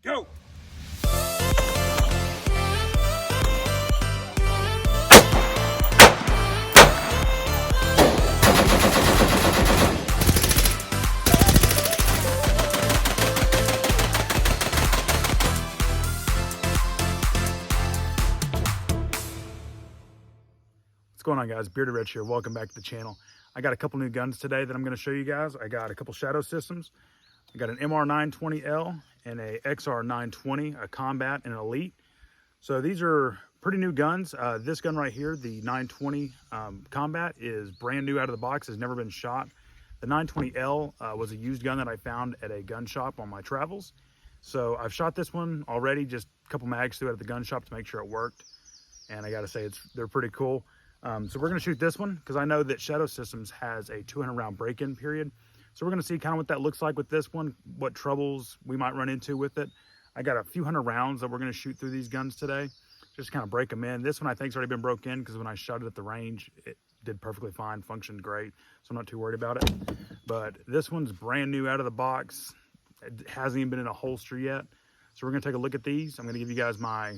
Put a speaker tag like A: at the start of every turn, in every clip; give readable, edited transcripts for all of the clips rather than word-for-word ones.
A: Go! What's going on, guys? Bearded Rich here. Welcome back to the channel. I got a couple new guns today that I'm going to show you guys. I got a couple shadow systems. I got an MR920L and a XR920, a combat and an elite. So these are pretty new guns. This gun right here, the 920 combat, is brand new out of the box, has never been shot. The 920L was a used gun that I found at a gun shop on my travels. So I've shot this one already, just a couple mags through it at the gun shop to make sure it worked. And I gotta say, they're pretty cool. So we're gonna shoot this one because I know that Shadow Systems has a 200 round break-in period. So we're gonna see kind of what that looks like with this one, what troubles we might run into with it. I got a few hundred rounds that we're gonna shoot through these guns today, just kind of break them in. This one I think's already been broke in because when I shot it at the range, it did perfectly fine, functioned great. So I'm not too worried about it. But this one's brand new out of the box. It hasn't even been in a holster yet. So we're gonna take a look at these. I'm gonna give you guys my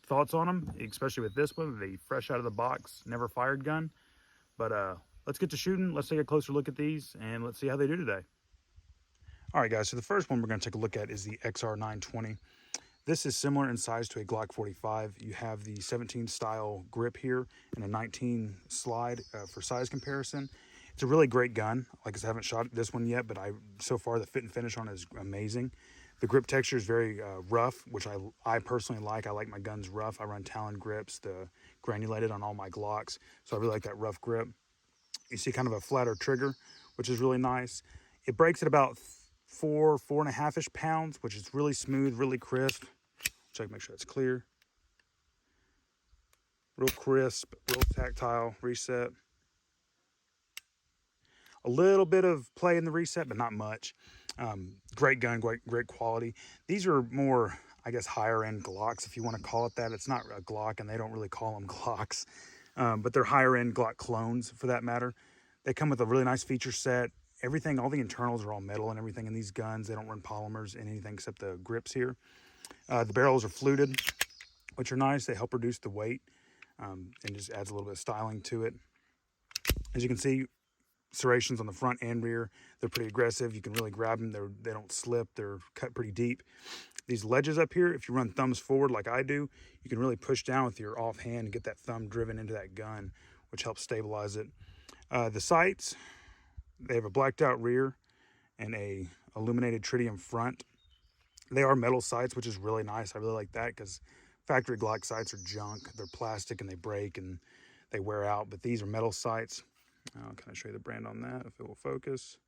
A: thoughts on them, especially with this one, the fresh out of the box, never fired gun. But let's get to shooting. Let's take a closer look at these and let's see how they do today. All right, guys, so the first one we're going to take a look at is the XR920. This is similar in size to a Glock 45. You have the 17 style grip here and a 19 slide for size comparison. It's a really great gun. Like I said, I haven't shot this one yet, but so far the fit and finish on it is amazing. The grip texture is very rough, which I personally like. I like my guns rough. I run Talon grips, the granulated on all my Glocks. So I really like that rough grip. You see kind of a flatter trigger, which is really nice. It breaks at about 4.5-ish pounds, which is really smooth, really crisp. Check, make sure it's clear. Real crisp, real tactile reset. A little bit of play in the reset, but not much. Great gun, great quality. These are more, I guess, higher end Glocks, if you want to call it that. It's not a Glock, and they don't really call them Glocks, but they're higher end Glock clones for that matter. They come with a really nice feature set. Everything, all the internals are all metal and everything in these guns. They don't run polymers in anything except the grips here. The barrels are fluted, which are nice. They help reduce the weight and just adds a little bit of styling to it. As you can see, serrations on the front and rear, they're pretty aggressive. You can really grab them. They don't slip. They're cut pretty deep. These ledges up here, if you run thumbs forward like I do, you can really push down with your off hand and get that thumb driven into that gun, which helps stabilize it. The sights, they have a blacked out rear and a illuminated tritium front. They are metal sights, which is really nice. I really like that because factory Glock sights are junk. They're plastic and they break and they wear out, but these are metal sights. I'll kind of show you the brand on that if it will focus.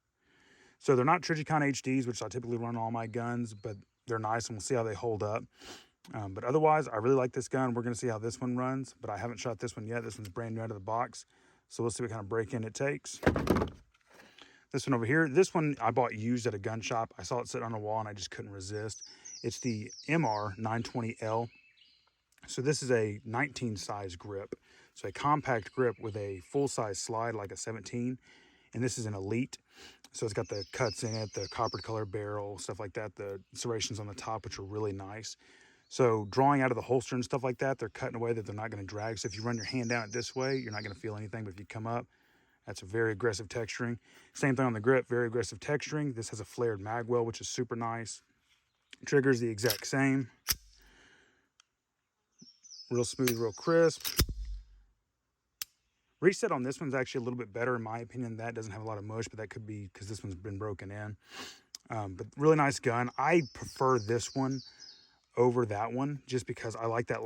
A: So they're not Trijicon HDs, which I typically run on all my guns, but they're nice and we'll see how they hold up. But otherwise, I really like this gun. We're going to see how this one runs, but I haven't shot this one yet. This one's brand new out of the box. So we'll see what kind of break-in it takes. This one over here, this one I bought used at a gun shop. I saw it sit on a wall and I just couldn't resist. It's the MR920L. So this is a 19 size grip. So a compact grip with a full-size slide like a 17. And this is an elite. So it's got the cuts in it, the copper color barrel, stuff like that. The serrations on the top, which are really nice. So drawing out of the holster and stuff like that, they're cut in a way that they're not going to drag. So if you run your hand down it this way, you're not going to feel anything. But if you come up, that's a very aggressive texturing. Same thing on the grip, very aggressive texturing. This has a flared magwell, which is super nice. Trigger's the exact same. Real smooth, real crisp. Reset on this one's actually a little bit better in my opinion. That doesn't have a lot of mush, but that could be because this one's been broken in. But really nice gun. I prefer this one over that one just because I like that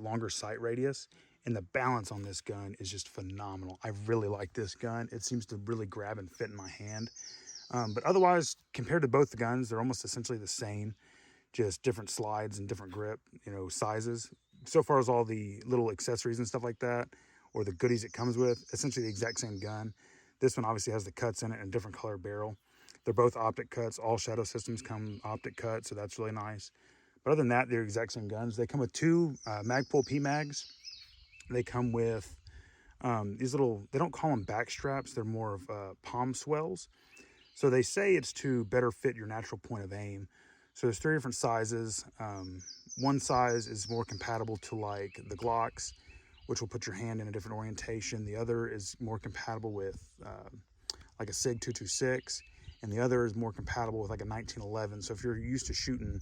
A: longer sight radius, and the balance on this gun is just phenomenal. I really like this gun. It seems to really grab and fit in my hand. But otherwise, compared to both the guns, they're almost essentially the same, just different slides and different grip, sizes. So far as all the little accessories and stuff like that, or the goodies it comes with, essentially the exact same gun. This one obviously has the cuts in it and a different color barrel. They're both optic cuts. All Shadow Systems come optic cut, so that's really nice. But other than that, they're exact same guns. They come with two Magpul P-Mags. They come with these little, they don't call them back straps. They're more of palm swells. So they say it's to better fit your natural point of aim. So there's 3 different sizes. One size is more compatible to like the Glocks, which will put your hand in a different orientation. The other is more compatible with like a SIG 226, and the other is more compatible with like a 1911. So if you're used to shooting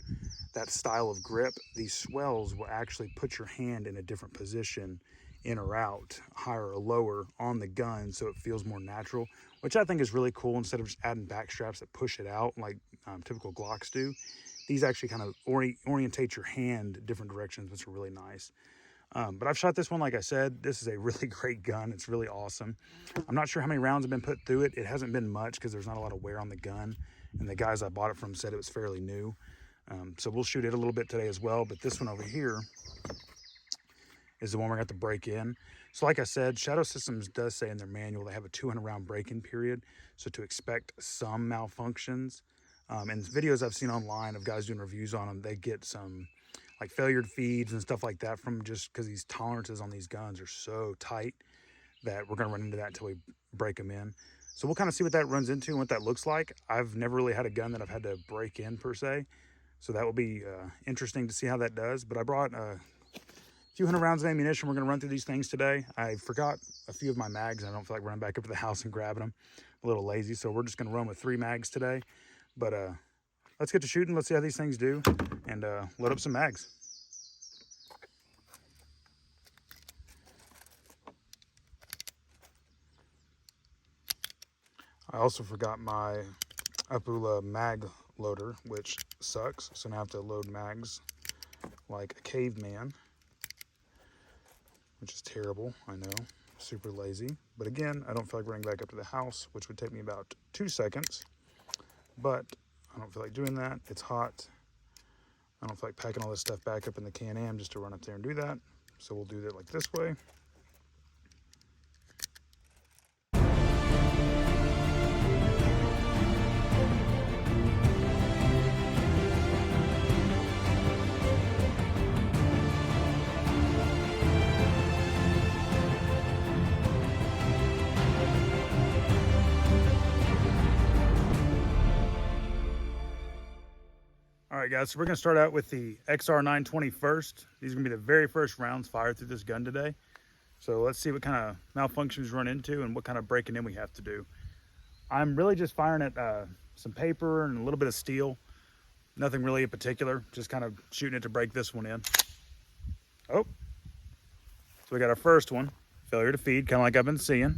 A: that style of grip, these swells will actually put your hand in a different position, in or out, higher or lower on the gun, so it feels more natural, which I think is really cool. Instead of just adding back straps that push it out like typical Glocks do, these actually kind of orientate your hand different directions, which are really nice. But I've shot this one, like I said, this is a really great gun. It's really awesome. I'm not sure how many rounds have been put through it. It hasn't been much because there's not a lot of wear on the gun. And the guys I bought it from said it was fairly new. So we'll shoot it a little bit today as well. But this one over here is the one we're going to have to break in. So like I said, Shadow Systems does say in their manual they have a 200 round break-in period. So to expect some malfunctions. And videos I've seen online of guys doing reviews on them, they get some like failure feeds and stuff like that from just because these tolerances on these guns are so tight that we're going to run into that until we break them in. So we'll kind of see what that runs into and what that looks like. I've never really had a gun that I've had to break in per se. So that will be interesting to see how that does. But I brought a few hundred rounds of ammunition. We're going to run through these things today. I forgot a few of my mags. I don't feel like running back up to the house and grabbing them. I'm a little lazy. So we're just going to run with 3 mags today. But let's get to shooting. Let's see how these things do and load up some mags. I also forgot my Apula mag loader, which sucks. So now I have to load mags like a caveman, which is terrible, I know. Super lazy. But again, I don't feel like running back up to the house, which would take me about 2 seconds. But I don't feel like doing that. It's hot. I don't feel like packing all this stuff back up in the Can-Am just to run up there and do that. So we'll do that like this way. All right, guys, so we're going to start out with the XR920 first. These are going to be the very first rounds fired through this gun today. So let's see what kind of malfunctions run into and what kind of breaking in we have to do. I'm really just firing at some paper and a little bit of steel. Nothing really in particular, just kind of shooting it to break this one in. Oh, so we got our first one, failure to feed, kind of like I've been seeing.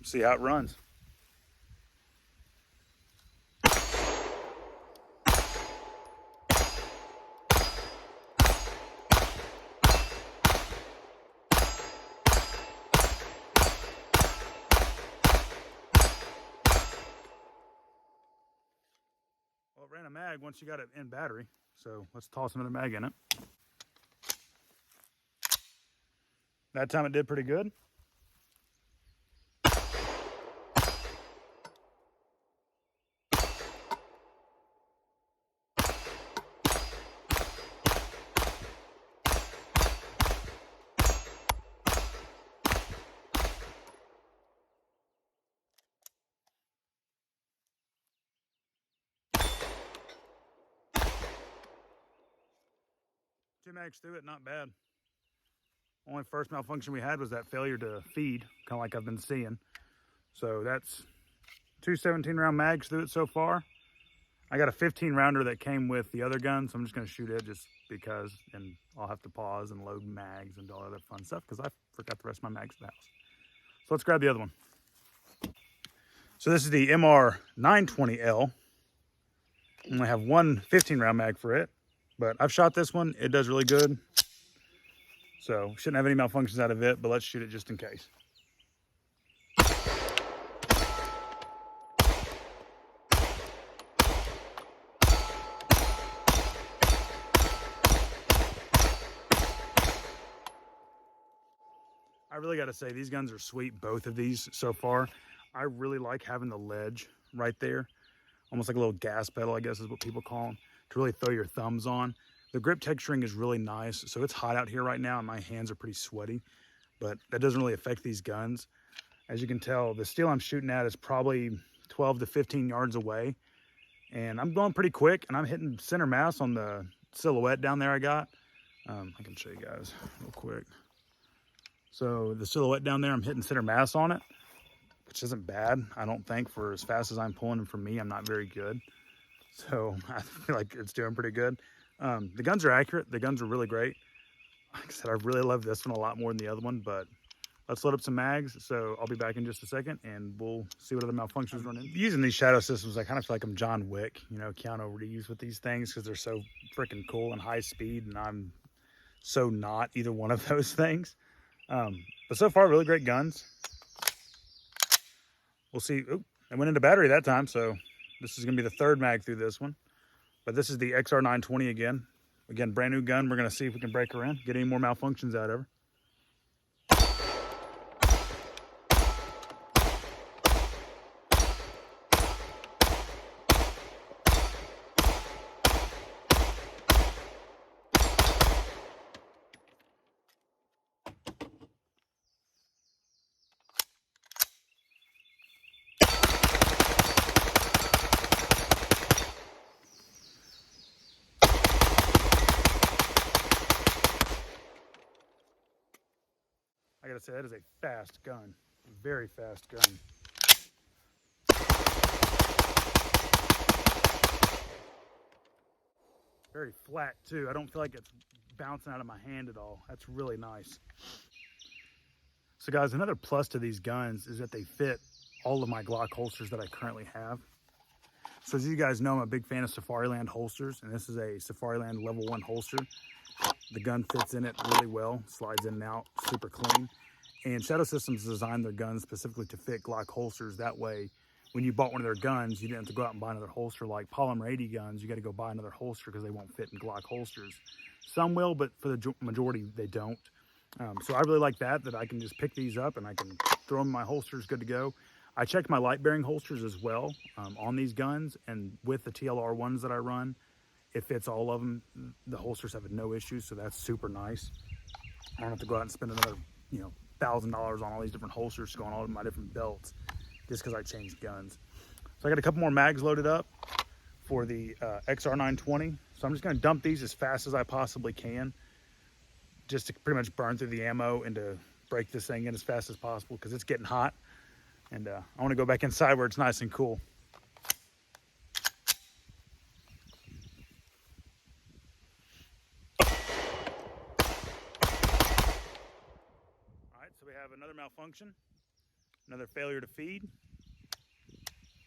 A: See how it runs. Well, it ran a mag once you got it in battery, so let's toss another mag in it. That time it did pretty good. Two mags through it, not bad. Only first malfunction we had was that failure to feed, kind of like I've been seeing. So that's 2 17 round mags through it so far. I got a 15 rounder that came with the other gun, so I'm just going to shoot it just because, and I'll have to pause and load mags and all that other fun stuff because I forgot the rest of my mags at the house. So let's grab the other one. So this is the MR920L. I only have one 15 round mag for it, but I've shot this one. It does really good. So shouldn't have any malfunctions out of it, but let's shoot it just in case. I really got to say, these guns are sweet, both of these so far. I really like having the ledge right there, almost like a little gas pedal, I guess is what people call them, to really throw your thumbs on. The grip texturing is really nice. So it's hot out here right now and my hands are pretty sweaty, but that doesn't really affect these guns. As you can tell, the steel I'm shooting at is probably 12 to 15 yards away. And I'm going pretty quick, and I'm hitting center mass on the silhouette down there I got. I can show you guys real quick. So the silhouette down there, I'm hitting center mass on it, which isn't bad, I don't think, for as fast as I'm pulling. And for me, I'm not very good. So I feel like it's doing pretty good. The guns are accurate. The guns are really great. Like I said, I really love this one a lot more than the other one, but let's load up some mags. So I'll be back in just a second, and we'll see what other malfunctions run into. Using these shadow systems, I kind of feel like I'm John Wick, you know, Keanu Reeves with these things, because they're so freaking cool and high speed, and I'm so not either one of those things. But so far, really great guns. We'll see. Oop, I went into battery that time, so this is going to be the third mag through this one. But this is the XR920 again. Again, brand new gun. We're going to see if we can break her in, get any more malfunctions out of her. I gotta say, that is a fast gun. A very fast gun. Very flat too. I don't feel like it's bouncing out of my hand at all. That's really nice. So guys, another plus to these guns is that they fit all of my Glock holsters that I currently have. So as you guys know, I'm a big fan of Safariland holsters, and this is a Safariland level 1 holster. The gun fits in it really well, slides in and out, super clean. And Shadow Systems designed their guns specifically to fit Glock holsters. That way, when you bought one of their guns, you didn't have to go out and buy another holster. Like polymer 80 guns, you got to go buy another holster because they won't fit in Glock holsters. Some will, but for the majority, they don't. So I really like that I can just pick these up and I can throw them in my holsters, good to go. I checked my light bearing holsters as well on these guns, and with the TLR ones that I run, it fits all of them. The holsters have no issues, so that's super nice. I don't have to go out and spend another, you know, $1,000 on all these different holsters to go on all of my different belts just because I changed guns. So I got a couple more mags loaded up for the XR920. So I'm just going to dump these as fast as I possibly can, just to pretty much burn through the ammo and to break this thing in as fast as possible because it's getting hot. And I want to go back inside where it's nice and cool. All right, so we have another malfunction, another failure to feed.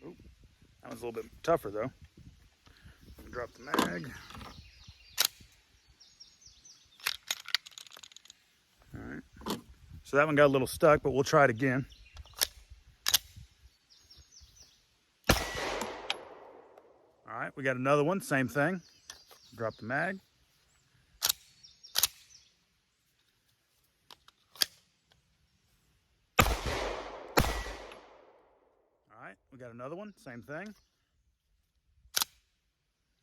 A: Oop, that one's a little bit tougher though. Drop the mag. All right, so that one got a little stuck, but we'll try it again. All right, we got another one, same thing. Drop the mag. All right, we got another one, same thing.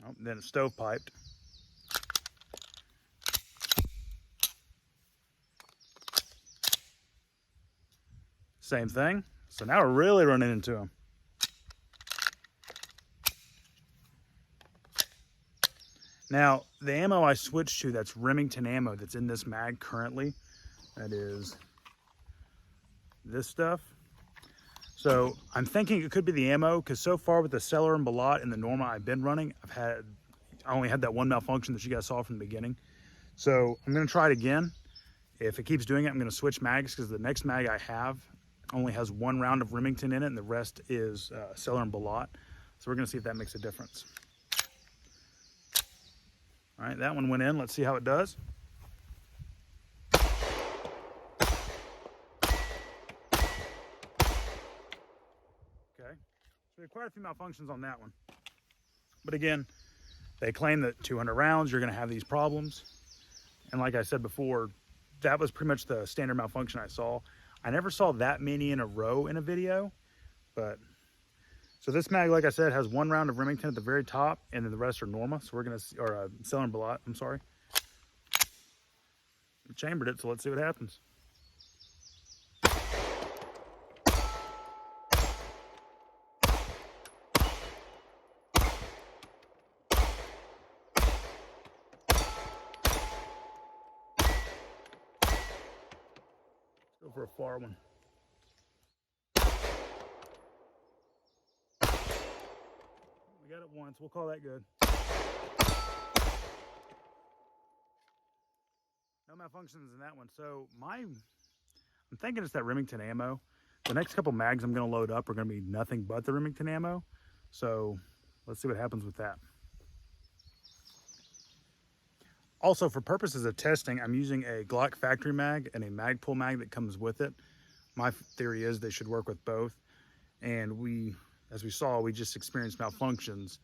A: Oh, then it's stovepiped. Same thing. So now we're really running into them. Now, the ammo I switched to, that's Remington ammo that's in this mag currently. That is this stuff. So I'm thinking it could be the ammo, because so far with the Cellar and Balat and the Norma I've been running, I only had that one malfunction that you guys saw from the beginning. So I'm going to try it again. If it keeps doing it, I'm going to switch mags, because the next mag I have only has 1 round of Remington in it, and the rest is Cellar and Balat. So we're going to see if that makes a difference. All right, that one went in. Let's see how it does. Okay, so we have quite a few malfunctions on that one. But again, they claim that 200 rounds, you're going to have these problems. And like I said before, that was pretty much the standard malfunction I saw. I never saw that many in a row in a video, but so this mag, like I said, has 1 round of Remington at the very top, and then the rest are Norma. So we're gonna see, or Cellar and Balat, I'm sorry. We chambered it, so let's see what happens. for a far one. We got it once. We'll call that good. No malfunctions in that one. So I'm thinking it's that Remington ammo. The next couple mags I'm going to load up are going to be nothing but the Remington ammo. So let's see what happens with that. Also, for purposes of testing, I'm using a Glock factory mag and a Magpul mag that comes with it. My theory is they should work with both. And as we saw, we just experienced malfunctions.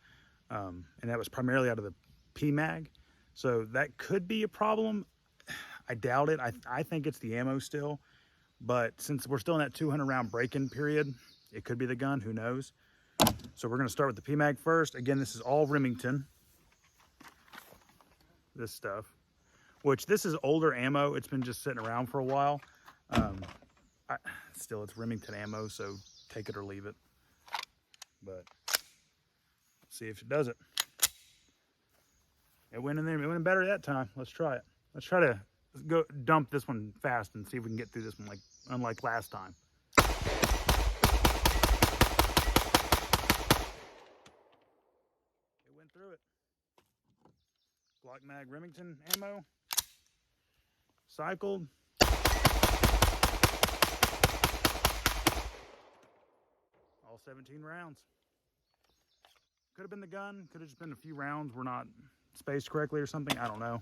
A: And that was primarily out of the P mag. So that could be a problem. I doubt it. I think it's the ammo still. But since we're still in that 200 round break-in period, it could be the gun, who knows. So we're going to start with the P mag first. Again, this is all Remington. This stuff, which this is older ammo. It's been just sitting around for a while. Still, it's Remington ammo, so take it or leave it. But let's see if it does it. It went in there. It went in better that time. Let's try it. Let's try to go dump this one fast and see if we can get through this one unlike last time. It went through it. Glock mag Remington ammo. Cycled. All 17 rounds. Could have been the gun. Could have just been a few rounds were not spaced correctly or something. I don't know.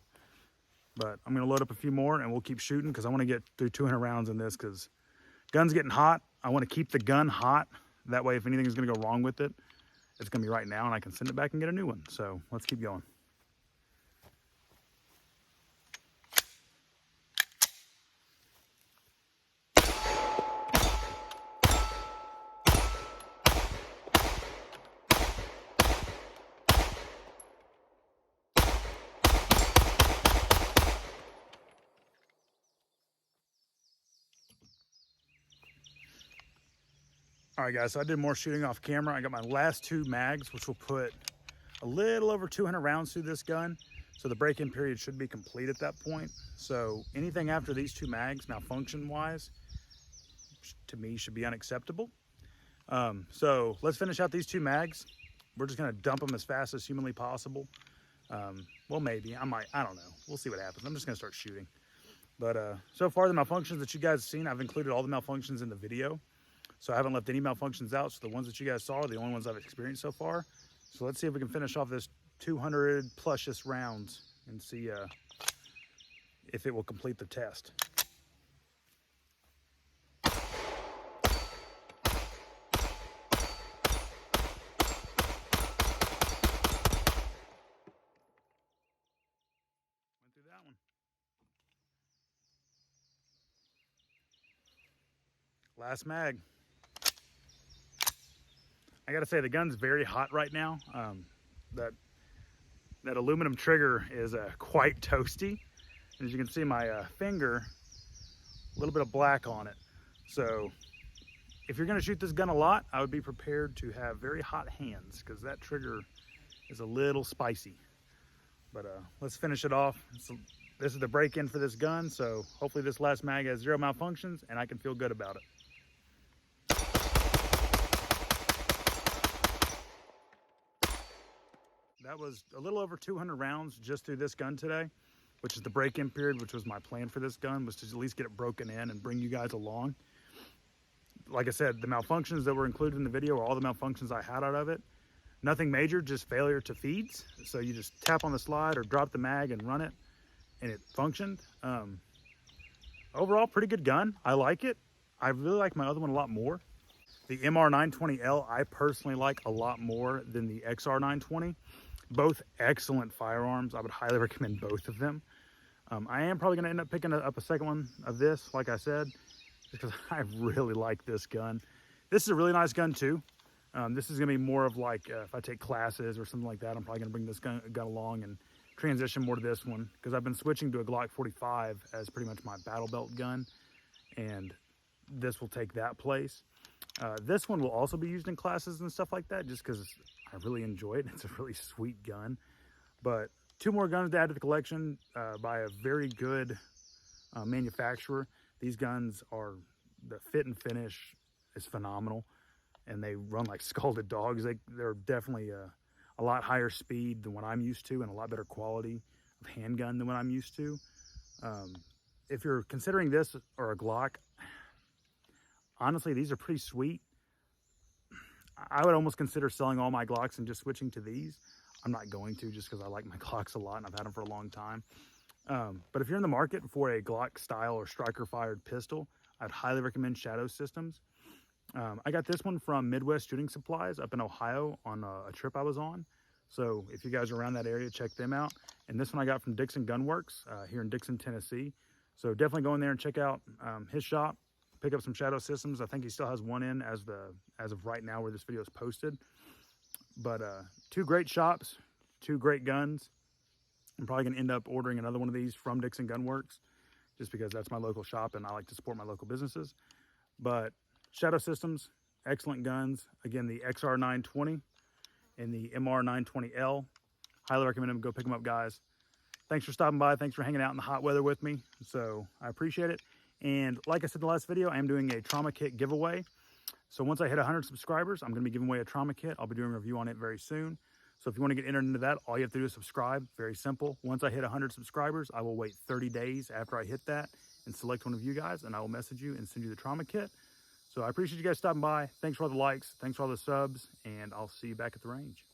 A: But I'm going to load up a few more and we'll keep shooting because I want to get through 200 rounds in this because gun's getting hot. I want to keep the gun hot. That way if anything is going to go wrong with it, it's going to be right now and I can send it back and get a new one. So let's keep going. All right, guys, so I did more shooting off camera. I got my last 2 mags, which will put a little over 200 rounds through this gun. So the break-in period should be complete at that point. So anything after these 2 mags, malfunction-wise, to me, should be unacceptable. So let's finish out these 2 mags. We're just gonna dump them as fast as humanly possible. Well, maybe, I don't know. We'll see what happens. I'm just gonna start shooting. But so far, the malfunctions that you guys have seen, I've included all the malfunctions in the video. So I haven't left any malfunctions out. So the ones that you guys saw are the only ones I've experienced so far. So let's see if we can finish off this 200 plushest rounds and see if it will complete the test. Went through that one. Last mag. I gotta say the gun's very hot right now. That aluminum trigger is quite toasty. And as you can see, my finger, a little bit of black on it. So if you're gonna shoot this gun a lot, I would be prepared to have very hot hands because that trigger is a little spicy. But let's finish it off. This is the break-in for this gun, so hopefully this last mag has 0 malfunctions and I can feel good about it. That was a little over 200 rounds just through this gun today, which is the break-in period, which was my plan for this gun, was to at least get it broken in and bring you guys along. Like I said, the malfunctions that were included in the video are all the malfunctions I had out of it. Nothing major, just failure to feeds. So you just tap on the slide or drop the mag and run it, and it functioned. Overall, pretty good gun. I like it. I really like my other one a lot more. The MR920L, I personally like a lot more than the XR920. Both excellent firearms. I would highly recommend both of them. I am probably going to end up picking up a second one of this, like I said, because I really like this gun. This is a really nice gun too. This is going to be more of like if I take classes or something like that, I'm probably going to bring this gun along and transition more to this one because I've been switching to a Glock 45 as pretty much my battle belt gun, and this will take that place. This one will also be used in classes and stuff like that just because I really enjoy it. It's a really sweet gun. But 2 more guns to add to the collection by a very good manufacturer. These guns are, the fit and finish is phenomenal, and they run like scalded dogs. They're definitely a lot higher speed than what I'm used to, and a lot better quality of handgun than what I'm used to. If you're considering this or a Glock, honestly, these are pretty sweet. I would almost consider selling all my Glocks and just switching to these. I'm not going to, just because I like my Glocks a lot and I've had them for a long time. But if you're in the market for a Glock style or striker fired pistol, I'd highly recommend Shadow Systems. I got this one from Midwest Shooting Supplies up in Ohio on a trip I was on. So if you guys are around that area, check them out. And this one I got from Dixon Gunworks here in Dixon, Tennessee. So definitely go in there and check out his shop. Pick up some Shadow Systems. I think he still has one in as of right now where this video is posted. But two great shops, two great guns. I'm probably going to end up ordering another one of these from Dixon Gunworks just because that's my local shop and I like to support my local businesses. But Shadow Systems, excellent guns. Again, the XR920 and the MR920L. Highly recommend them. Go pick them up, guys. Thanks for stopping by. Thanks for hanging out in the hot weather with me. So I appreciate it. And like I said in the last video, I am doing a trauma kit giveaway. So once I hit 100 subscribers, I'm going to be giving away a trauma kit. I'll be doing a review on it very soon. So if you want to get entered into that, all you have to do is subscribe. Very simple. Once I hit 100 subscribers, I will wait 30 days after I hit that and select one of you guys, and I will message you and send you the trauma kit. So I appreciate you guys stopping by. Thanks for all the likes. Thanks for all the subs, and I'll see you back at the range.